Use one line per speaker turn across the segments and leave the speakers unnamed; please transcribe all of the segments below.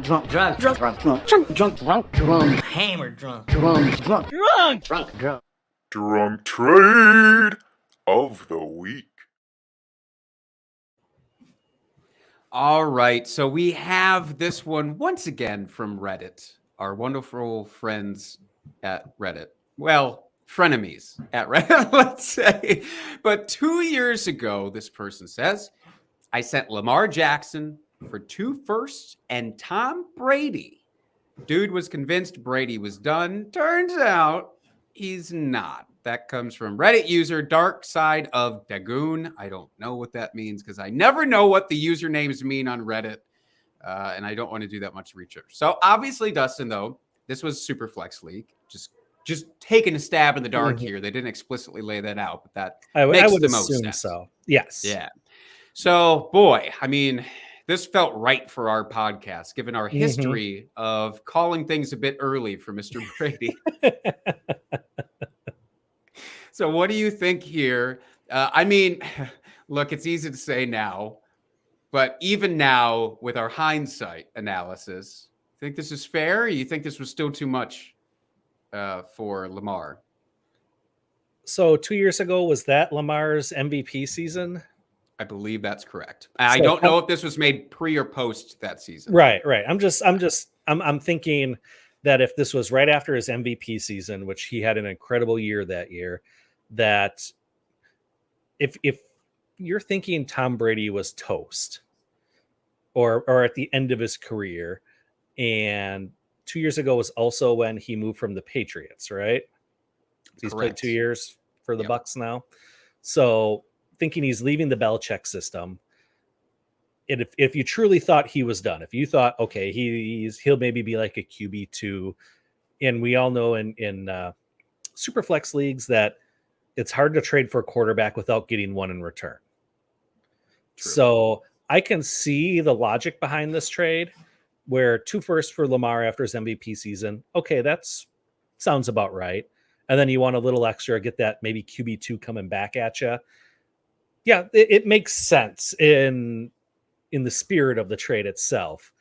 drunk,
Drunk.
drunk, drunk, drunk, drunk, drunk, drunk, drunk,
Hammered drunk.
drunk, drunk,
Drunk.
drunk, drunk.
Drunk Trade of the Week.
All right, so we have this one once again from Reddit, our wonderful friends at Reddit. Well, frenemies at Reddit, let's say. But 2 years ago, this person says, I sent Lamar Jackson for 2 firsts and Tom Brady. Dude was convinced Brady was done. Turns out he's not. That comes from Reddit user Dark Side of Dagoon. I don't know what that means because I never know what the usernames mean on Reddit, and I don't want to do that much research. So obviously, Dustin, though, this was Superflex League. Just taking a stab in the dark here. They didn't explicitly lay that out, but that
I
makes
would
the most
assume
sense.
so. Yes.
Yeah. So, boy, I mean, this felt right for our podcast, given our history of calling things a bit early for Mr. Brady. So what do you think here? I mean, look, it's easy to say now, but even now with our hindsight analysis, think this is fair? Or you think this was still too much for Lamar?
So 2 years ago, was that Lamar's MVP season?
I believe that's correct. I don't know if this was made pre or post that season.
Right. I'm thinking that if this was right after his MVP season, which he had an incredible year that year, that if you're thinking Tom Brady was toast or at the end of his career, and 2 years ago was also when he moved from the Patriots, right? He's played 2 years for the Bucks now. So thinking he's leaving the Belichick system, and if you truly thought he was done, if you thought, okay, he'll maybe be like a QB2, and we all know in Superflex leagues that it's hard to trade for a quarterback without getting one in return. True. So I can see the logic behind this trade, where 2 firsts for Lamar after his MVP season. Okay, that's sounds about right. And then you want a little extra, get that maybe QB2 coming back at you. Yeah, it makes sense in the spirit of the trade itself.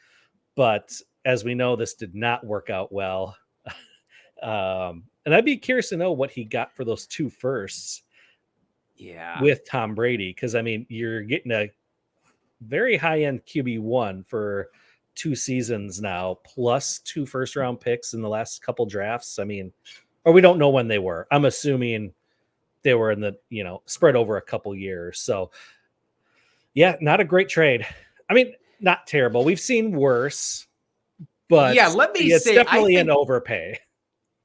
But as we know, this did not work out well. And I'd be curious to know what he got for those 2 firsts.
Yeah.
With Tom Brady. Because, I mean, you're getting a very high-end QB1 for 2 seasons now, plus 2 first-round picks in the last couple drafts. I mean, or we don't know when they were. I'm assuming they were in the, spread over a couple years. So, yeah, not a great trade. I mean, not terrible. We've seen worse, but
yeah, let me
it's
say,
definitely an overpay.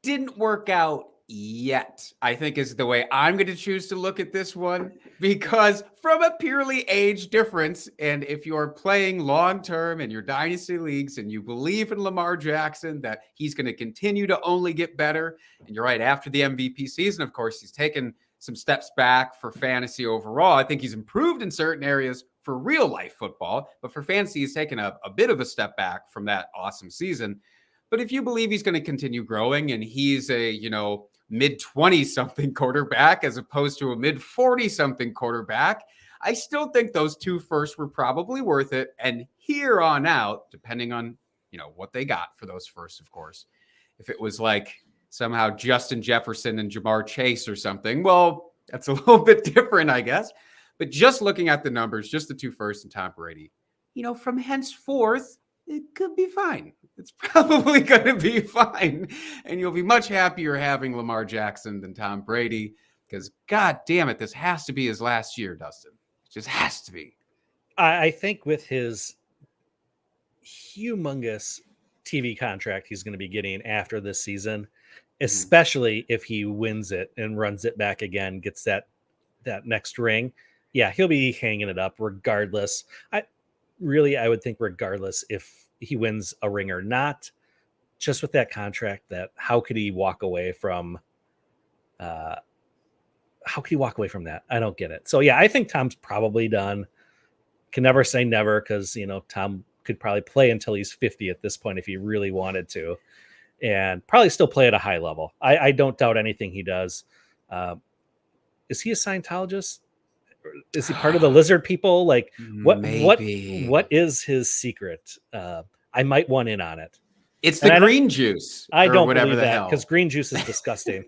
Didn't work out yet, I think, is the way I'm going to choose to look at this one, because from a purely age difference, and if you're playing long-term in your dynasty leagues and you believe in Lamar Jackson, that he's going to continue to only get better, and you're right, after the MVP season, of course, he's taken some steps back for fantasy overall. I think he's improved in certain areas for real life football, but for fantasy, he's taken a bit of a step back from that awesome season. But if you believe he's going to continue growing and he's a, mid-20-something quarterback as opposed to a mid-40-something quarterback, I still think those 2 firsts were probably worth it. And here on out, depending on, what they got for those firsts, of course, if it was like somehow Justin Jefferson and Jamar Chase or something, well, that's a little bit different, I guess. But just looking at the numbers, just the 2 firsts and Tom Brady, from henceforth, it could be fine. It's probably going to be fine. And you'll be much happier having Lamar Jackson than Tom Brady, because God damn it, this has to be his last year, Dustin. It just has to be.
I think with his humongous TV contract he's going to be getting after this season, especially if he wins it and runs it back again, gets that next ring. Yeah, he'll be hanging it up regardless. I would think regardless if he wins a ring or not, just with that contract, that how could he walk away from that? I don't get it. So yeah, I think Tom's probably done. Can never say never, because Tom could probably play until he's 50 at this point if he really wanted to, and probably still play at a high level. I don't doubt anything he does. Is he a Scientologist? Is he part of the lizard people? Like what is his secret? I might want in on it.
It's
And
the
I don't-
green juice.
I
or
don't
whatever
believe
the
that
hell.
because green juice is disgusting.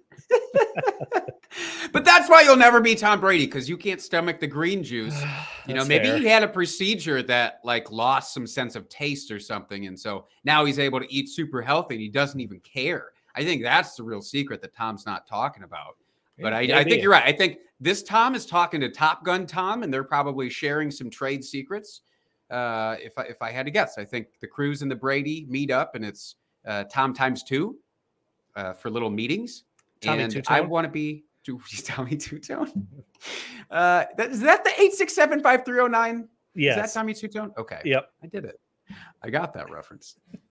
But that's why you'll never be Tom Brady, because you can't stomach the green juice. You know,
That's
maybe
fair.
he had a procedure that like lost some sense of taste or something. And so now he's able to eat super healthy and he doesn't even care. I think that's the real secret that Tom's not talking about. But
Yeah,
I think
maybe.
you're right. I think this Tom is talking to Top Gun Tom, and they're probably sharing some trade secrets. If I had to guess, I think the Cruz and the Brady meet up, and it's Tom times 2 for little meetings.
Tommy
and
Two-Tone?
I want to be Tommy Two-Tone. Is that the 8675309?
Yes.
Is that Tommy Two-Tone? Okay.
Yep.
I did it. I got that reference.